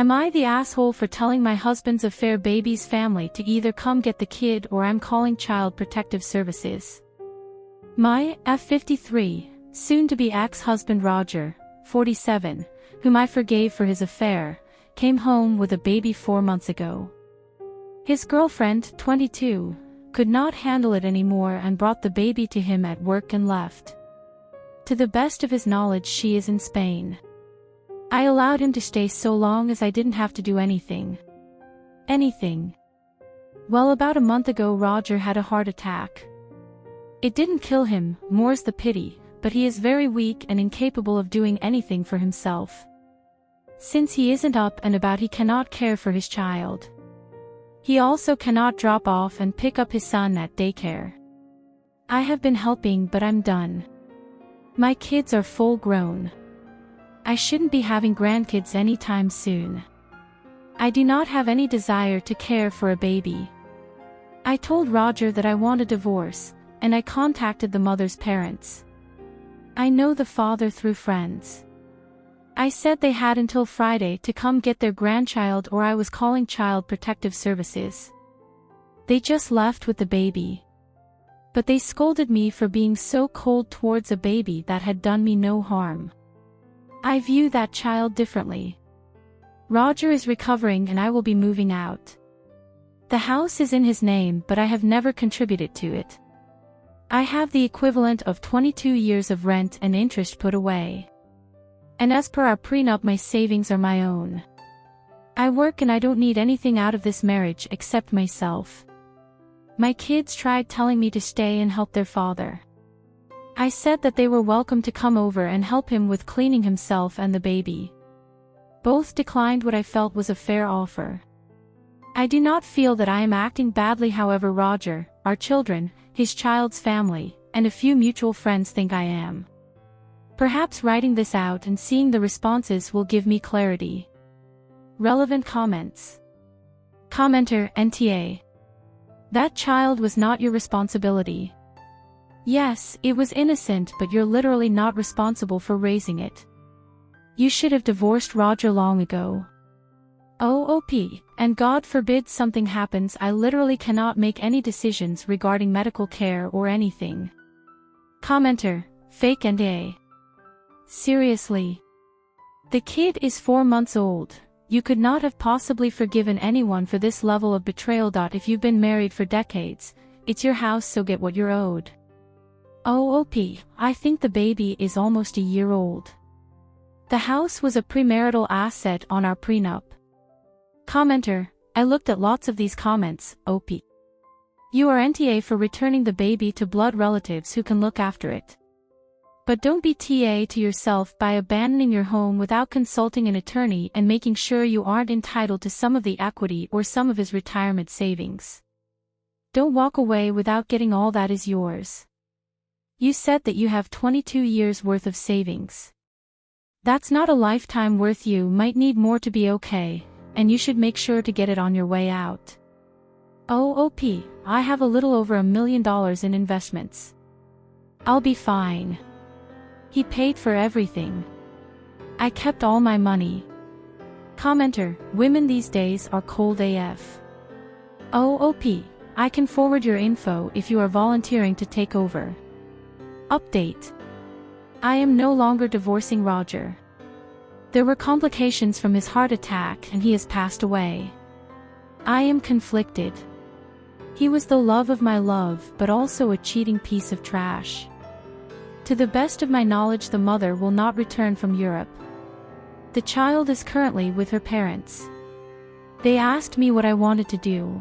Am I the asshole for telling my husband's affair baby's family to either come get the kid or I'm calling Child Protective Services? My F53, soon-to-be ex-husband Roger, 47, whom I forgave for his affair, came home with a baby 4 months ago. His girlfriend, 22, could not handle it anymore and brought the baby to him at work and left. To the best of his knowledge, she is in Spain. I allowed him to stay so long as I didn't have to do anything. Anything. Well, about a month ago Roger had a heart attack. It didn't kill him, more's the pity, but he is very weak and incapable of doing anything for himself. Since he isn't up and about, he cannot care for his child. He also cannot drop off and pick up his son at daycare. I have been helping, but I'm done. My kids are full grown. I shouldn't be having grandkids anytime soon. I do not have any desire to care for a baby. I told Roger that I want a divorce, and I contacted the mother's parents. I know the father through friends. I said they had until Friday to come get their grandchild or I was calling Child Protective Services. They just left with the baby. But they scolded me for being so cold towards a baby that had done me no harm. I view that child differently. Roger is recovering and I will be moving out. The house is in his name, but I have never contributed to it. I have the equivalent of 22 years of rent and interest put away. And as per our prenup, my savings are my own. I work and I don't need anything out of this marriage except myself. My kids tried telling me to stay and help their father. I said that they were welcome to come over and help him with cleaning himself and the baby. Both declined what I felt was a fair offer. I do not feel that I am acting badly, however Roger, our children, his child's family, and a few mutual friends think I am. Perhaps writing this out and seeing the responses will give me clarity. Relevant comments. Commenter, NTA. That child was not your responsibility. Yes, it was innocent, but you're literally not responsible for raising it. You should have divorced Roger long ago. OOP, and God forbid something happens, I literally cannot make any decisions regarding medical care or anything. Commenter, fake NDA. Seriously. The kid is 4 months old. You could not have possibly forgiven anyone for this level of betrayal. If you've been married for decades, it's your house, so get what you're owed. OOP, I think the baby is almost a year old. The house was a premarital asset on our prenup. Commenter, I looked at lots of these comments, OP. You are NTA for returning the baby to blood relatives who can look after it. But don't be TA to yourself by abandoning your home without consulting an attorney and making sure you aren't entitled to some of the equity or some of his retirement savings. Don't walk away without getting all that is yours. You said that you have 22 years worth of savings. That's not a lifetime worth. You might need more to be okay, and you should make sure to get it on your way out. OOP, I have a little over $1 million in investments. I'll be fine. He paid for everything. I kept all my money. Commenter, women these days are cold AF. OOP, I can forward your info if you are volunteering to take over. Update. I am no longer divorcing Roger. There were complications from his heart attack and he has passed away. I am conflicted. He was the love of my love, but also a cheating piece of trash. To the best of my knowledge, the mother will not return from Europe. The child is currently with her parents. They asked me what I wanted to do.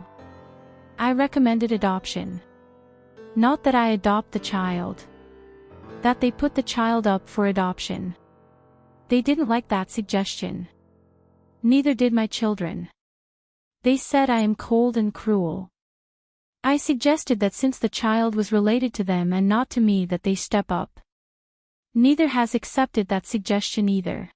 I recommended adoption. Not that I adopt the child. That they put the child up for adoption. They didn't like that suggestion. Neither did my children. They said I am cold and cruel. I suggested that since the child was related to them and not to me, that they step up. Neither has accepted that suggestion either.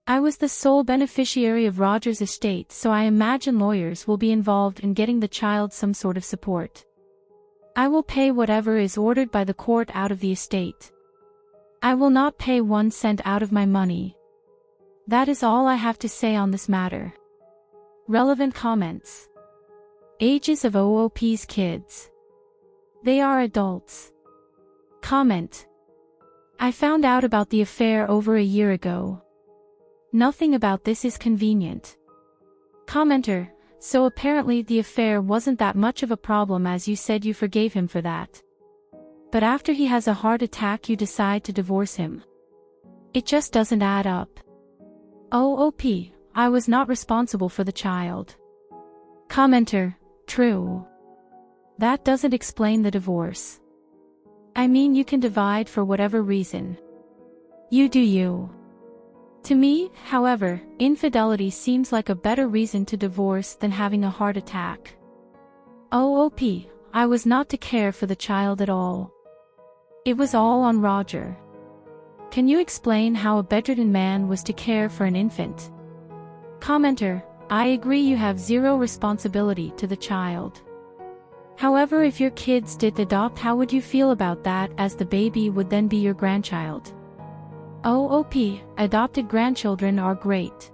I was the sole beneficiary of Roger's estate, so I imagine lawyers will be involved in getting the child some sort of support. I will pay whatever is ordered by the court out of the estate. I will not pay 1 cent out of my money. That is all I have to say on this matter. Relevant comments. Ages of OOP's kids. They are adults. Comment. I found out about the affair over a year ago. Nothing about this is convenient. Commenter. So apparently the affair wasn't that much of a problem, as you said you forgave him for that. But after he has a heart attack you decide to divorce him. It just doesn't add up. OOP, I was not responsible for the child. Commenter, true. That doesn't explain the divorce. I mean, you can divide for whatever reason. You do you. To me, however, infidelity seems like a better reason to divorce than having a heart attack. OOP, I was not to care for the child at all. It was all on Roger. Can you explain how a bedridden man was to care for an infant? Commenter, I agree you have zero responsibility to the child. However, if your kids did adopt, how would you feel about that, as the baby would then be your grandchild? OOP, adopted grandchildren are great.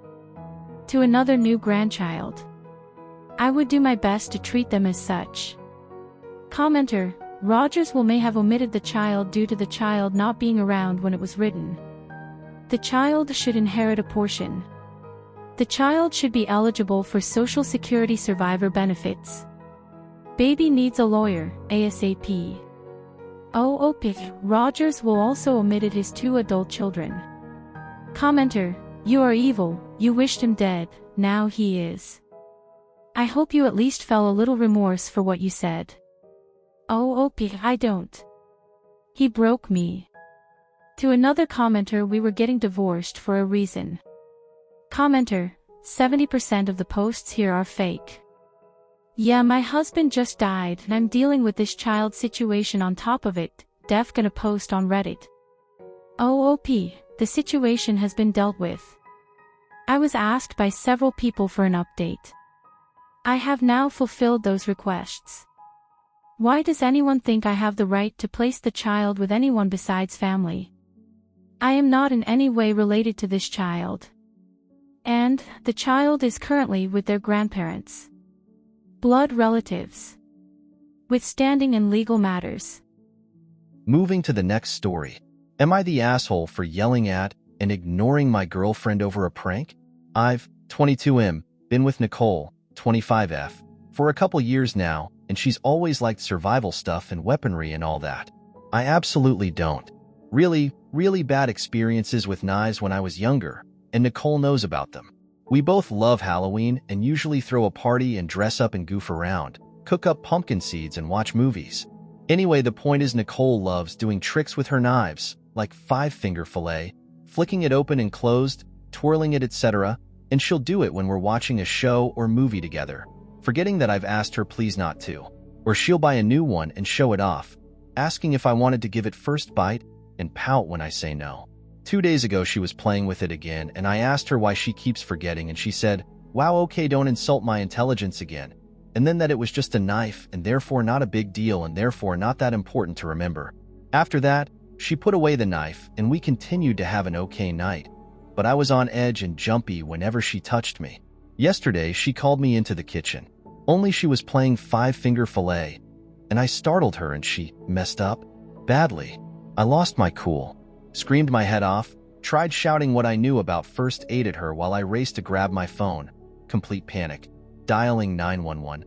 To another new grandchild. I would do my best to treat them as such. Commenter, Rogers may have omitted the child due to the child not being around when it was written. The child should inherit a portion. The child should be eligible for Social Security survivor benefits. Baby needs a lawyer, ASAP. OOP, Rogers also omitted his 2 adult children. Commenter, you are evil, you wished him dead, now he is. I hope you at least felt a little remorse for what you said. OOP, I don't. He broke me. To another commenter, we were getting divorced for a reason. Commenter, 70% of the posts here are fake. Yeah, my husband just died and I'm dealing with this child situation on top of it. Def gonna post on Reddit. OOP, the situation has been dealt with. I was asked by several people for an update. I have now fulfilled those requests. Why does anyone think I have the right to place the child with anyone besides family? I am not in any way related to this child. And the child is currently with their grandparents. Blood relatives. Withstanding in legal matters. Moving to the next story. Am I the asshole for yelling at and ignoring my girlfriend over a prank? I've, 22M, been with Nicole, 25F, for a couple years now, and she's always liked survival stuff and weaponry and all that. I absolutely don't. Really bad experiences with knives when I was younger, and Nicole knows about them. We both love Halloween and usually throw a party and dress up and goof around, cook up pumpkin seeds and watch movies. Anyway, the point is Nicole loves doing tricks with her knives, like 5-finger fillet, flicking it open and closed, twirling it, etc., and she'll do it when we're watching a show or movie together, forgetting that I've asked her please not to. Or she'll buy a new one and show it off, asking if I wanted to give it first bite, and pout when I say no. 2 days ago she was playing with it again and I asked her why she keeps forgetting and she said, "Wow, okay, don't insult my intelligence again," and then that it was just a knife and therefore not a big deal and therefore not that important to remember. After that, she put away the knife and we continued to have an okay night, but I was on edge and jumpy whenever she touched me. Yesterday she called me into the kitchen, only she was playing 5-finger fillet, and I startled her and she messed up badly. I lost my cool. Screamed my head off, tried shouting what I knew about first aid at her while I raced to grab my phone, complete panic, dialing 911,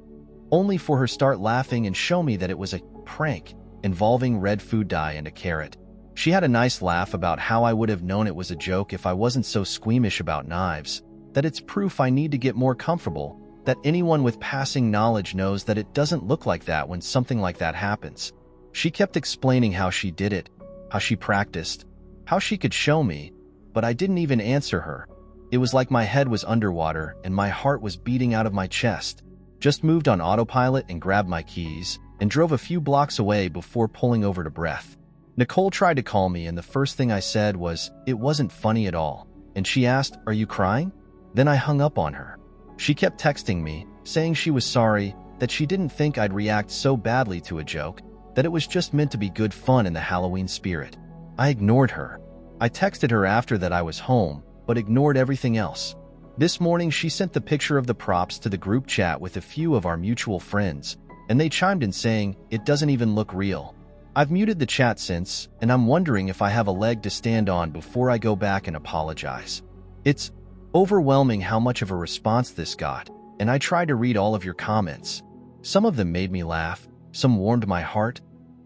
only for her start laughing and show me that it was a prank involving red food dye and a carrot. She had a nice laugh about how I would have known it was a joke if I wasn't so squeamish about knives, that it's proof I need to get more comfortable, that anyone with passing knowledge knows that it doesn't look like that when something like that happens. She kept explaining how she did it, how she practiced, how she could show me, but I didn't even answer her. It was like my head was underwater and my heart was beating out of my chest. Just moved on autopilot and grabbed my keys and drove a few blocks away before pulling over to breath. Nicole tried to call me and the first thing I said was, "It wasn't funny at all," and she asked, "Are you crying?" Then I hung up on her. She kept texting me, saying she was sorry, that she didn't think I'd react so badly to a joke, that it was just meant to be good fun in the Halloween spirit. I ignored her. I texted her after that I was home, but ignored everything else. This morning, she sent the picture of the props to the group chat with a few of our mutual friends, and they chimed in saying, "It doesn't even look real." I've muted the chat since, and I'm wondering if I have a leg to stand on before I go back and apologize. It's overwhelming how much of a response this got, and I tried to read all of your comments. Some of them made me laugh, some warmed my heart,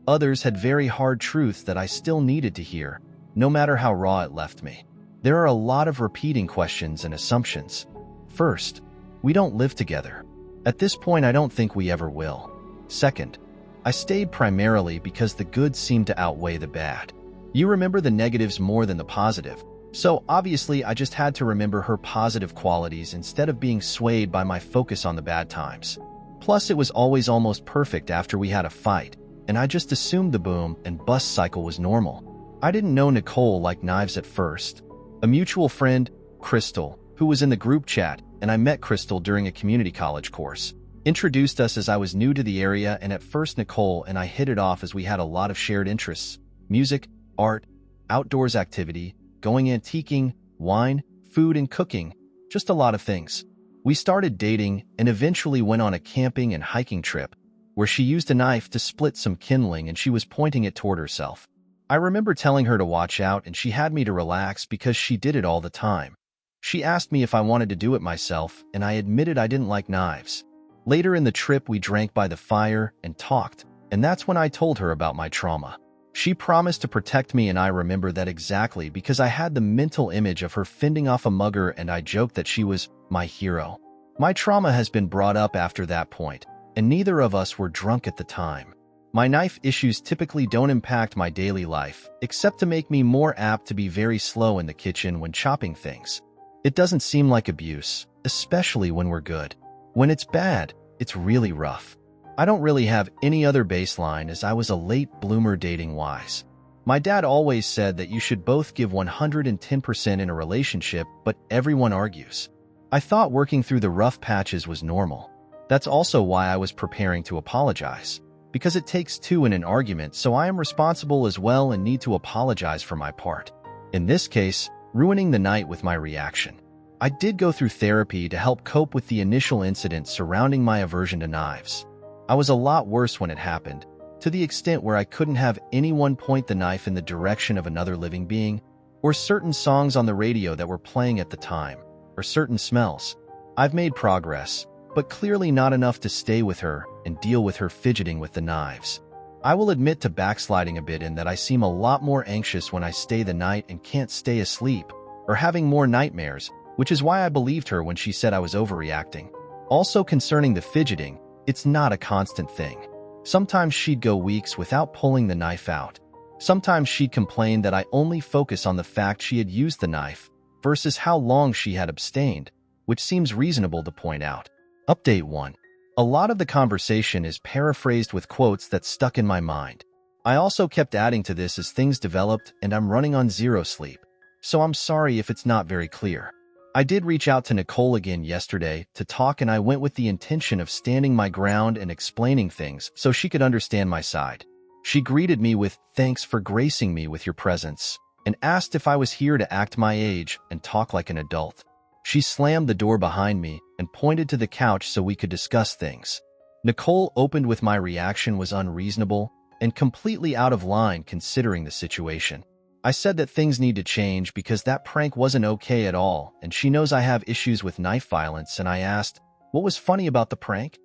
others had very hard truths that I still needed to hear, no matter how raw it left me. There are a lot of repeating questions and assumptions. First, we don't live together. At this point, I don't think we ever will. Second, I stayed primarily because the good seemed to outweigh the bad. You remember the negatives more than the positive, so obviously I just had to remember her positive qualities instead of being swayed by my focus on the bad times. Plus, it was always almost perfect after we had a fight, and I just assumed the boom and bust cycle was normal. I didn't know Nicole liked knives at first. A mutual friend, Crystal, who was in the group chat, and I met Crystal during a community college course, introduced us as I was new to the area, and at first Nicole and I hit it off as we had a lot of shared interests: music, art, outdoors activity, going antiquing, wine, food and cooking, just a lot of things. We started dating and eventually went on a camping and hiking trip where she used a knife to split some kindling and she was pointing it toward herself. I remember telling her to watch out and she had me to relax because she did it all the time. She asked me if I wanted to do it myself and I admitted I didn't like knives. Later in the trip, we drank by the fire and talked, and that's when I told her about my trauma. She promised to protect me, and I remember that exactly because I had the mental image of her fending off a mugger, and I joked that she was my hero. My trauma has been brought up after that point, and neither of us were drunk at the time. My knife issues typically don't impact my daily life, except to make me more apt to be very slow in the kitchen when chopping things. It doesn't seem like abuse, especially when we're good. When it's bad, it's really rough. I don't really have any other baseline as I was a late bloomer dating-wise. My dad always said that you should both give 110% in a relationship, but everyone argues. I thought working through the rough patches was normal. That's also why I was preparing to apologize. Because it takes two in an argument, so I am responsible as well and need to apologize for my part. In this case, ruining the night with my reaction. I did go through therapy to help cope with the initial incident surrounding my aversion to knives. I was a lot worse when it happened, to the extent where I couldn't have anyone point the knife in the direction of another living being, or certain songs on the radio that were playing at the time, or certain smells. I've made progress, but clearly not enough to stay with her and deal with her fidgeting with the knives. I will admit to backsliding a bit in that I seem a lot more anxious when I stay the night and can't stay asleep, or having more nightmares, which is why I believed her when she said I was overreacting. Also concerning the fidgeting, it's not a constant thing. Sometimes she'd go weeks without pulling the knife out. Sometimes she'd complain that I only focus on the fact she had used the knife versus how long she had abstained, which seems reasonable to point out. Update 1. A lot of the conversation is paraphrased with quotes that stuck in my mind. I also kept adding to this as things developed and I'm running on zero sleep, so I'm sorry if it's not very clear. I did reach out to Nicole again yesterday to talk, and I went with the intention of standing my ground and explaining things so she could understand my side. She greeted me with "Thanks for gracing me with your presence," and asked if I was here to act my age and talk like an adult. She slammed the door behind me and pointed to the couch so we could discuss things. Nicole opened with my reaction was unreasonable and completely out of line considering the situation. I said that things need to change because that prank wasn't okay at all, and she knows I have issues with knife violence, and I asked, what was funny about the prank?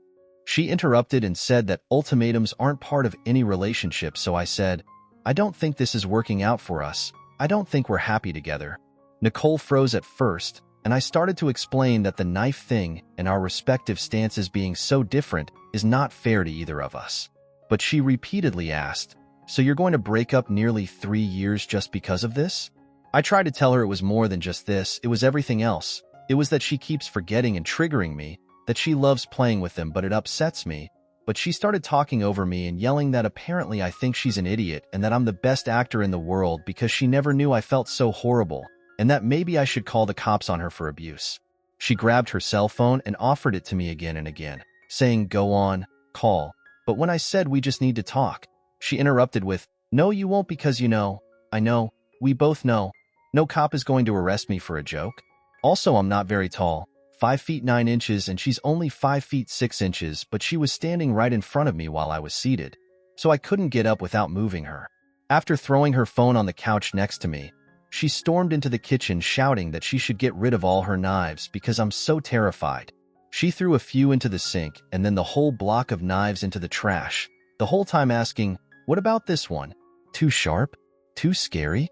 She interrupted and said that ultimatums aren't part of any relationship, so I said, I don't think this is working out for us. I don't think we're happy together. Nicole froze at first, and I started to explain that the knife thing and our respective stances being so different is not fair to either of us. But she repeatedly asked, so you're going to break up nearly 3 years just because of this? I tried to tell her it was more than just this, it was everything else. It was that she keeps forgetting and triggering me, that she loves playing with them but it upsets me. But she started talking over me and yelling that apparently I think she's an idiot and that I'm the best actor in the world because she never knew I felt so horrible, and that maybe I should call the cops on her for abuse. She grabbed her cell phone and offered it to me again and again, saying, go on, call. But when I said we just need to talk, she interrupted with, no, you won't because you know, I know, we both know. No cop is going to arrest me for a joke. Also, I'm not very tall, 5 feet 9 inches, and she's only 5 feet 6 inches, but she was standing right in front of me while I was seated, so I couldn't get up without moving her. After throwing her phone on the couch next to me, she stormed into the kitchen shouting that she should get rid of all her knives because I'm so terrified. She threw a few into the sink and then the whole block of knives into the trash, the whole time asking, "What about this one? Too sharp? Too scary?"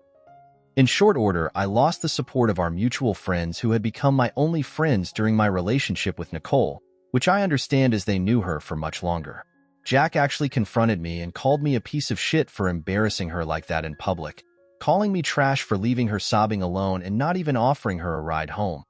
In short order, I lost the support of our mutual friends who had become my only friends during my relationship with Nicole, which I understand as they knew her for much longer. Jack actually confronted me and called me a piece of shit for embarrassing her like that in public, calling me trash for leaving her sobbing alone and not even offering her a ride home.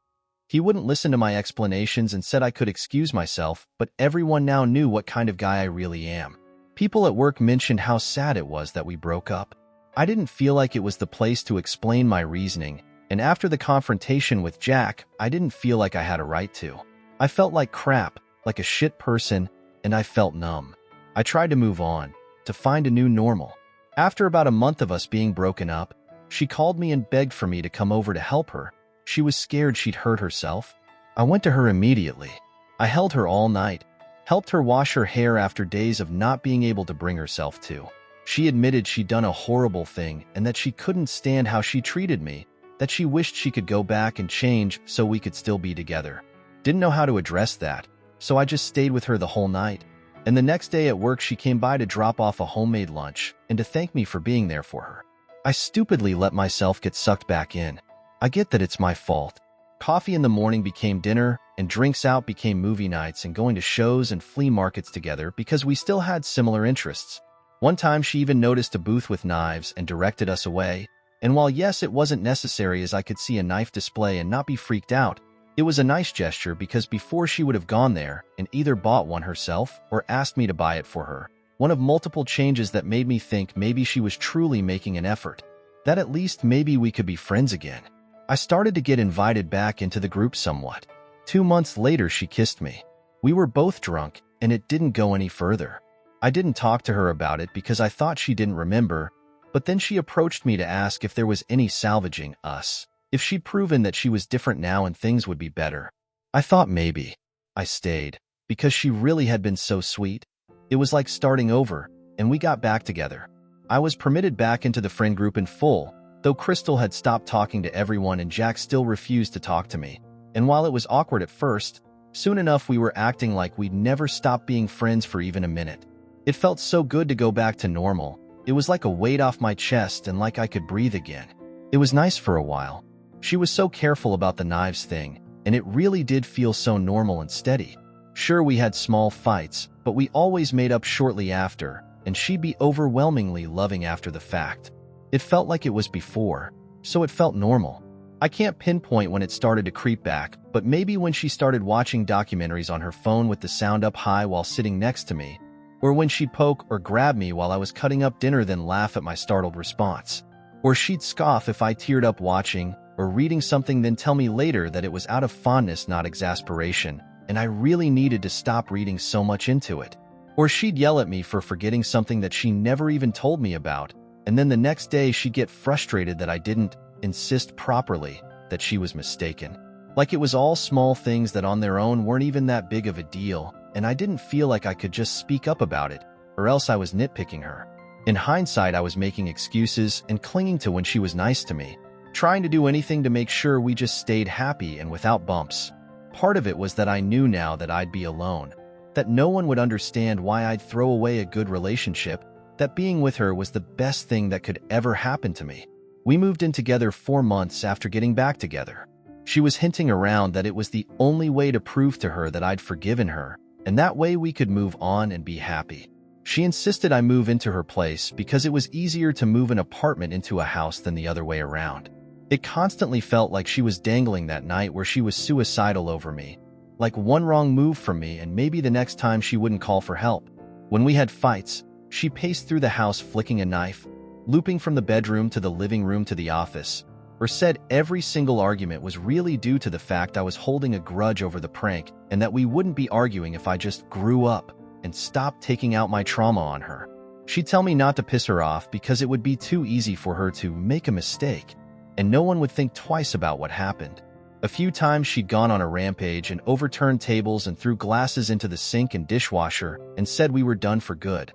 He wouldn't listen to my explanations and said I could excuse myself, but everyone now knew what kind of guy I really am. People at work mentioned how sad it was that we broke up. I didn't feel like it was the place to explain my reasoning, and after the confrontation with Jack, I didn't feel like I had a right to. I felt like crap, like a shit person, and I felt numb. I tried to move on, to find a new normal. After about a month of us being broken up, she called me and begged for me to come over to help her. She was scared she'd hurt herself. I went to her immediately. I held her all night, helped her wash her hair after days of not being able to bring herself to. She admitted she'd done a horrible thing and that she couldn't stand how she treated me, that she wished she could go back and change so we could still be together. Didn't know how to address that, so I just stayed with her the whole night. And the next day at work, she came by to drop off a homemade lunch and to thank me for being there for her. I stupidly let myself get sucked back in. I get that it's my fault. Coffee in the morning became dinner, and drinks out became movie nights and going to shows and flea markets together because we still had similar interests. One time she even noticed a booth with knives and directed us away, and while yes, it wasn't necessary as I could see a knife display and not be freaked out, it was a nice gesture because before she would have gone there and either bought one herself or asked me to buy it for her. One of multiple changes that made me think maybe she was truly making an effort, that at least maybe we could be friends again. I started to get invited back into the group somewhat. 2 months later, she kissed me. We were both drunk, and it didn't go any further. I didn't talk to her about it because I thought she didn't remember, but then she approached me to ask if there was any salvaging us, if she'd proven that she was different now and things would be better. I thought maybe. I stayed, because she really had been so sweet. It was like starting over, and we got back together. I was permitted back into the friend group in full, though Crystal had stopped talking to everyone and Jack still refused to talk to me. And while it was awkward at first, soon enough we were acting like we'd never stop being friends for even a minute. It felt so good to go back to normal. It was like a weight off my chest and like I could breathe again. It was nice for a while. She was so careful about the knives thing, and it really did feel so normal and steady. Sure, we had small fights, but we always made up shortly after, and she'd be overwhelmingly loving after the fact. It felt like it was before, so it felt normal. I can't pinpoint when it started to creep back, but maybe when she started watching documentaries on her phone with the sound up high while sitting next to me, or when she'd poke or grab me while I was cutting up dinner then laugh at my startled response. Or she'd scoff if I teared up watching or reading something then tell me later that it was out of fondness not exasperation, and I really needed to stop reading so much into it. Or she'd yell at me for forgetting something that she never even told me about, and then the next day she'd get frustrated that I didn't insist properly, that she was mistaken. Like it was all small things that on their own weren't even that big of a deal, and I didn't feel like I could just speak up about it, or else I was nitpicking her. In hindsight, I was making excuses and clinging to when she was nice to me, trying to do anything to make sure we just stayed happy and without bumps. Part of it was that I knew now that I'd be alone, that no one would understand why I'd throw away a good relationship, that being with her was the best thing that could ever happen to me. We moved in together 4 months after getting back together. She was hinting around that it was the only way to prove to her that I'd forgiven her, and that way we could move on and be happy. She insisted I move into her place because it was easier to move an apartment into a house than the other way around. It constantly felt like she was dangling that night where she was suicidal over me, like one wrong move from me and maybe the next time she wouldn't call for help. When we had fights, she paced through the house flicking a knife, looping from the bedroom to the living room to the office, or said every single argument was really due to the fact I was holding a grudge over the prank and that we wouldn't be arguing if I just grew up and stopped taking out my trauma on her. She'd tell me not to piss her off because it would be too easy for her to make a mistake. and no one would think twice about what happened. A few times she'd gone on a rampage and overturned tables and threw glasses into the sink and dishwasher and said we were done for good,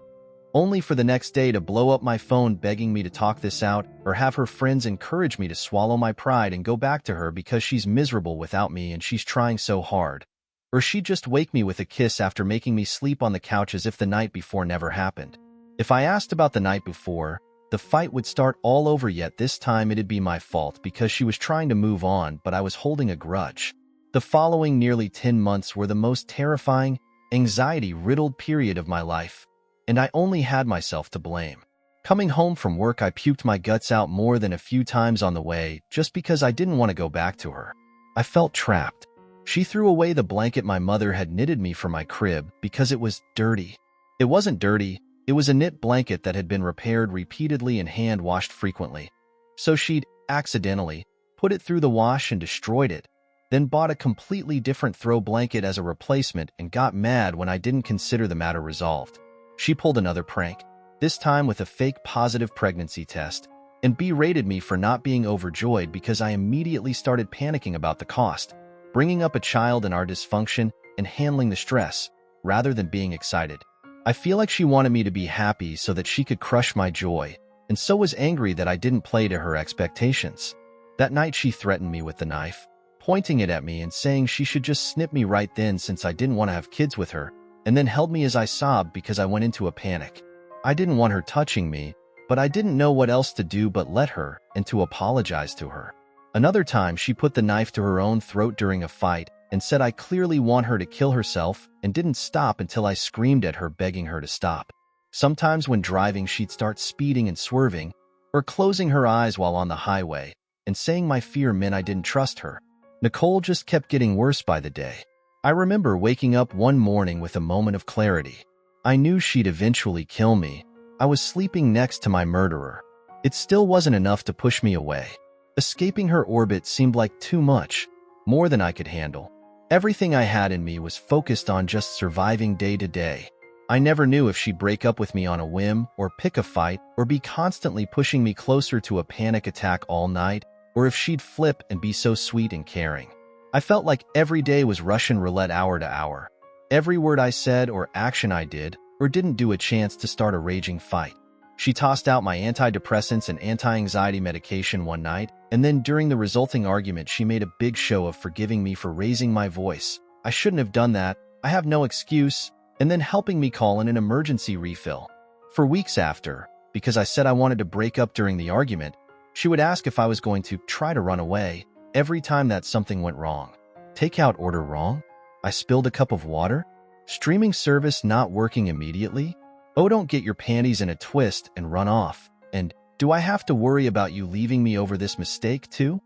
only for the next day to blow up my phone begging me to talk this out or have her friends encourage me to swallow my pride and go back to her because she's miserable without me and she's trying so hard. Or she'd just wake me with a kiss after making me sleep on the couch as if the night before never happened. If I asked about the night before, the fight would start all over, yet this time it'd be my fault because she was trying to move on, but I was holding a grudge. The following nearly 10 months were the most terrifying, anxiety-riddled period of my life, and I only had myself to blame. Coming home from work, I puked my guts out more than a few times on the way just because I didn't want to go back to her. I felt trapped. She threw away the blanket my mother had knitted me for my crib because it was dirty. It wasn't dirty. It was a knit blanket that had been repaired repeatedly and hand-washed frequently. So she'd accidentally put it through the wash and destroyed it, then bought a completely different throw blanket as a replacement and got mad when I didn't consider the matter resolved. She pulled another prank, this time with a fake positive pregnancy test, and berated me for not being overjoyed because I immediately started panicking about the cost, bringing up a child and our dysfunction, and handling the stress, rather than being excited. I feel like she wanted me to be happy so that she could crush my joy, and so was angry that I didn't play to her expectations. That night she threatened me with the knife, pointing it at me and saying she should just snip me right then since I didn't want to have kids with her, and then held me as I sobbed because I went into a panic. I didn't want her touching me, but I didn't know what else to do but let her and to apologize to her. Another time she put the knife to her own throat during a fight and said I clearly want her to kill herself and didn't stop until I screamed at her begging her to stop. Sometimes when driving she'd start speeding and swerving, or closing her eyes while on the highway, and saying my fear meant I didn't trust her. Nicole just kept getting worse by the day. I remember waking up one morning with a moment of clarity. I knew she'd eventually kill me. I was sleeping next to my murderer. It still wasn't enough to push me away. Escaping her orbit seemed like too much, more than I could handle. Everything I had in me was focused on just surviving day to day. I never knew if she'd break up with me on a whim, or pick a fight, or be constantly pushing me closer to a panic attack all night, or if she'd flip and be so sweet and caring. I felt like every day was Russian roulette hour to hour. Every word I said or action I did or didn't do a chance to start a raging fight. She tossed out my antidepressants and anti-anxiety medication one night, and then during the resulting argument she made a big show of forgiving me for raising my voice. I shouldn't have done that, I have no excuse, and then helping me call in an emergency refill. For weeks after, because I said I wanted to break up during the argument, she would ask if I was going to try to run away every time that something went wrong. Takeout order wrong? I spilled a cup of water? Streaming service not working immediately? Oh, don't get your panties in a twist and run off. And do I have to worry about you leaving me over this mistake too?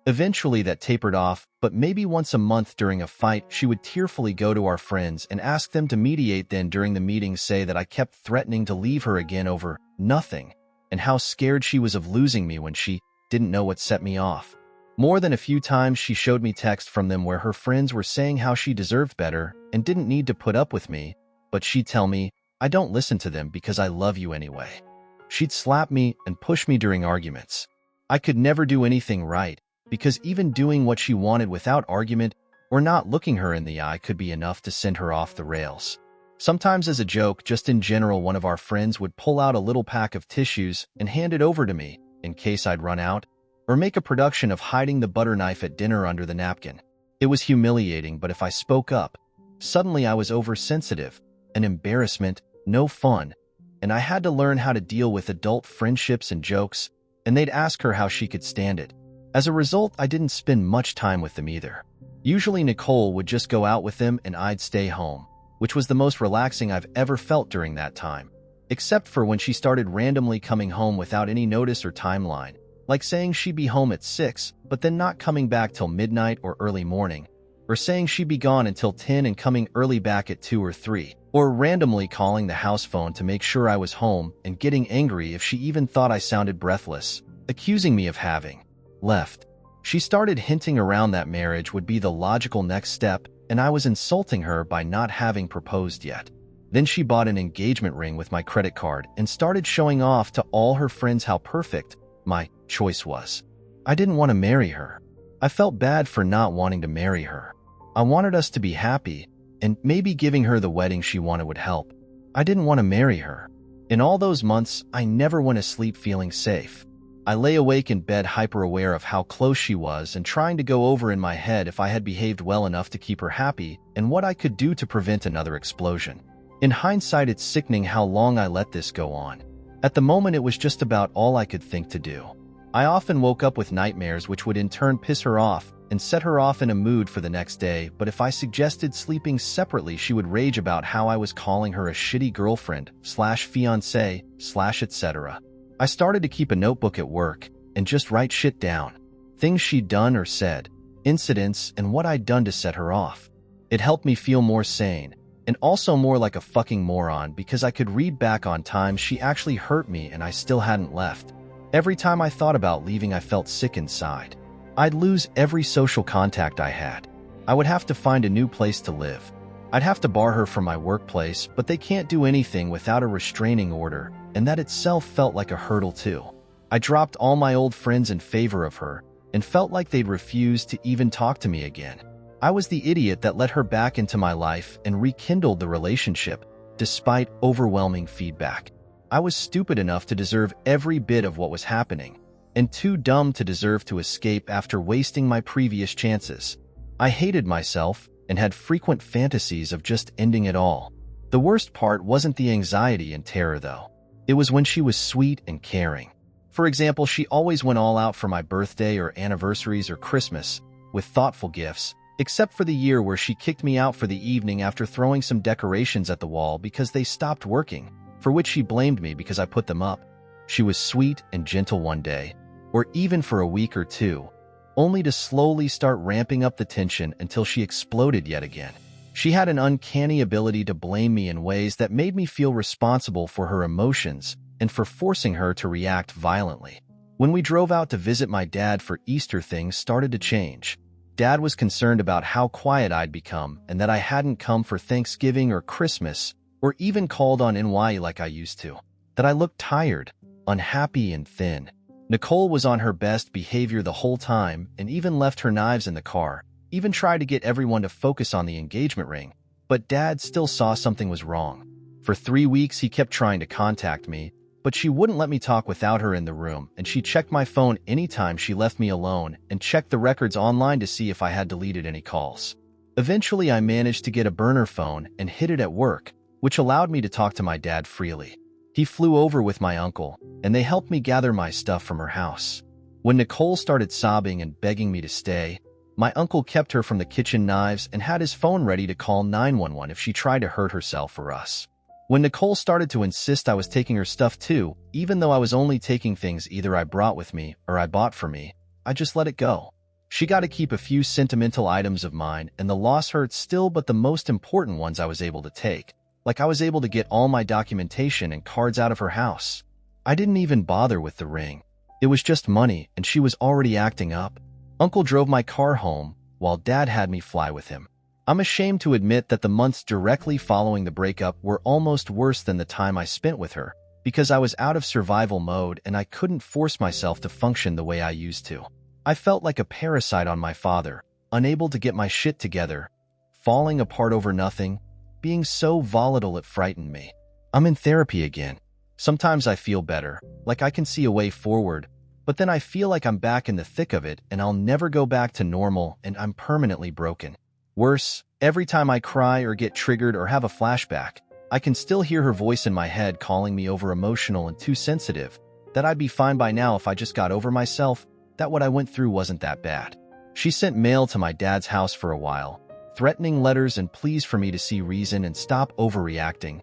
Eventually that tapered off, but maybe once a month during a fight she would tearfully go to our friends and ask them to mediate, then during the meeting say that I kept threatening to leave her again over nothing, and how scared she was of losing me when she didn't know what set me off. More than a few times she showed me texts from them where her friends were saying how she deserved better and didn't need to put up with me, but she'd tell me, I don't listen to them because I love you anyway. She'd slap me and push me during arguments. I could never do anything right, because even doing what she wanted without argument or not looking her in the eye could be enough to send her off the rails. Sometimes as a joke, just in general, one of our friends would pull out a little pack of tissues and hand it over to me in case I'd run out, or make a production of hiding the butter knife at dinner under the napkin. It was humiliating, but if I spoke up, suddenly I was oversensitive, an embarrassment, no fun, and I had to learn how to deal with adult friendships and jokes, and they'd ask her how she could stand it. As a result, I didn't spend much time with them either. Usually Nicole would just go out with them and I'd stay home, which was the most relaxing I've ever felt during that time, except for when she started randomly coming home without any notice or timeline, like saying she'd be home at 6, but then not coming back till midnight or early morning, or saying she'd be gone until 10 and coming early back at 2 or 3, or randomly calling the house phone to make sure I was home and getting angry if she even thought I sounded breathless, accusing me of having left. She started hinting around that marriage would be the logical next step, and I was insulting her by not having proposed yet. Then she bought an engagement ring with my credit card and started showing off to all her friends how perfect my choice was. I didn't want to marry her. I felt bad for not wanting to marry her. I wanted us to be happy, and maybe giving her the wedding she wanted would help. I didn't want to marry her. In all those months, I never went to sleep feeling safe. I lay awake in bed hyper-aware of how close she was and trying to go over in my head if I had behaved well enough to keep her happy and what I could do to prevent another explosion. In hindsight, it's sickening how long I let this go on. At the moment, it was just about all I could think to do. I often woke up with nightmares which would in turn piss her off and set her off in a mood for the next day, but if I suggested sleeping separately, she would rage about how I was calling her a shitty girlfriend / fiancé / etc. I started to keep a notebook at work and just write shit down. Things she'd done or said, incidents, and what I'd done to set her off. It helped me feel more sane, and also more like a fucking moron because I could read back on times she actually hurt me and I still hadn't left. Every time I thought about leaving, I felt sick inside. I'd lose every social contact I had. I would have to find a new place to live. I'd have to bar her from my workplace, but they can't do anything without a restraining order, and that itself felt like a hurdle too. I dropped all my old friends in favor of her and felt like they'd refuse to even talk to me again. I was the idiot that let her back into my life and rekindled the relationship, despite overwhelming feedback. I was stupid enough to deserve every bit of what was happening, and too dumb to deserve to escape after wasting my previous chances. I hated myself and had frequent fantasies of just ending it all. The worst part wasn't the anxiety and terror, though. It was when she was sweet and caring. For example, she always went all out for my birthday or anniversaries or Christmas with thoughtful gifts, except for the year where she kicked me out for the evening after throwing some decorations at the wall because they stopped working, for which she blamed me because I put them up. She was sweet and gentle one day, or even for a week or two, only to slowly start ramping up the tension until she exploded yet again. She had an uncanny ability to blame me in ways that made me feel responsible for her emotions and for forcing her to react violently. When we drove out to visit my dad for Easter, things started to change. Dad was concerned about how quiet I'd become and that I hadn't come for Thanksgiving or Christmas or even called on NY like I used to. That I looked tired, unhappy, and thin. Nicole was on her best behavior the whole time and even left her knives in the car, even tried to get everyone to focus on the engagement ring, but Dad still saw something was wrong. For 3 weeks, he kept trying to contact me, but she wouldn't let me talk without her in the room, and she checked my phone anytime she left me alone and checked the records online to see if I had deleted any calls. Eventually, I managed to get a burner phone and hid it at work, which allowed me to talk to my dad freely. He flew over with my uncle, and they helped me gather my stuff from her house. When Nicole started sobbing and begging me to stay, my uncle kept her from the kitchen knives and had his phone ready to call 911 if she tried to hurt herself or us. When Nicole started to insist I was taking her stuff too, even though I was only taking things either I brought with me or I bought for me, I just let it go. She got to keep a few sentimental items of mine, and the loss hurts still, but the most important ones I was able to take. Like I was able to get all my documentation and cards out of her house. I didn't even bother with the ring. It was just money, and she was already acting up. Uncle drove my car home, while Dad had me fly with him. I'm ashamed to admit that the months directly following the breakup were almost worse than the time I spent with her, because I was out of survival mode and I couldn't force myself to function the way I used to. I felt like a parasite on my father, unable to get my shit together, falling apart over nothing, being so volatile it frightened me. I'm in therapy again. Sometimes I feel better, like I can see a way forward, but then I feel like I'm back in the thick of it and I'll never go back to normal and I'm permanently broken. Worse, every time I cry or get triggered or have a flashback, I can still hear her voice in my head calling me over emotional and too sensitive, that I'd be fine by now if I just got over myself, that what I went through wasn't that bad. She sent mail to my dad's house for a while, threatening letters and pleas for me to see reason and stop overreacting.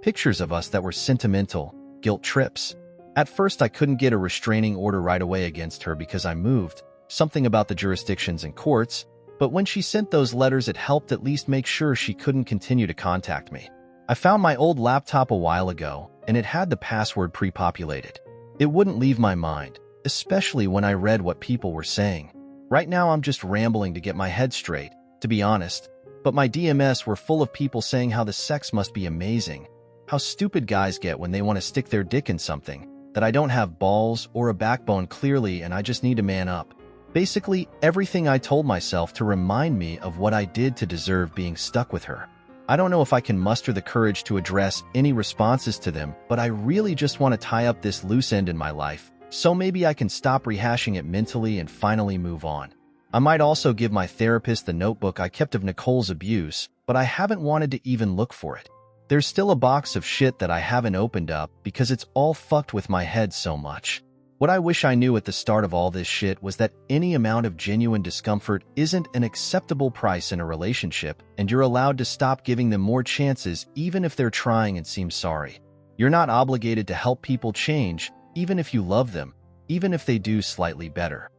Pictures of us that were sentimental, guilt trips. At first, I couldn't get a restraining order right away against her because I moved, something about the jurisdictions and courts, but when she sent those letters, it helped at least make sure she couldn't continue to contact me. I found my old laptop a while ago, and it had the password pre-populated. It wouldn't leave my mind, especially when I read what people were saying. Right now, I'm just rambling to get my head straight, to be honest, but my DMs were full of people saying how the sex must be amazing, how stupid guys get when they want to stick their dick in something, that I don't have balls or a backbone clearly and I just need to man up. Basically, everything I told myself to remind me of what I did to deserve being stuck with her. I don't know if I can muster the courage to address any responses to them, but I really just want to tie up this loose end in my life, so maybe I can stop rehashing it mentally and finally move on. I might also give my therapist the notebook I kept of Nicole's abuse, but I haven't wanted to even look for it. There's still a box of shit that I haven't opened up because it's all fucked with my head so much. What I wish I knew at the start of all this shit was that any amount of genuine discomfort isn't an acceptable price in a relationship, and you're allowed to stop giving them more chances even if they're trying and seem sorry. You're not obligated to help people change, even if you love them, even if they do slightly better.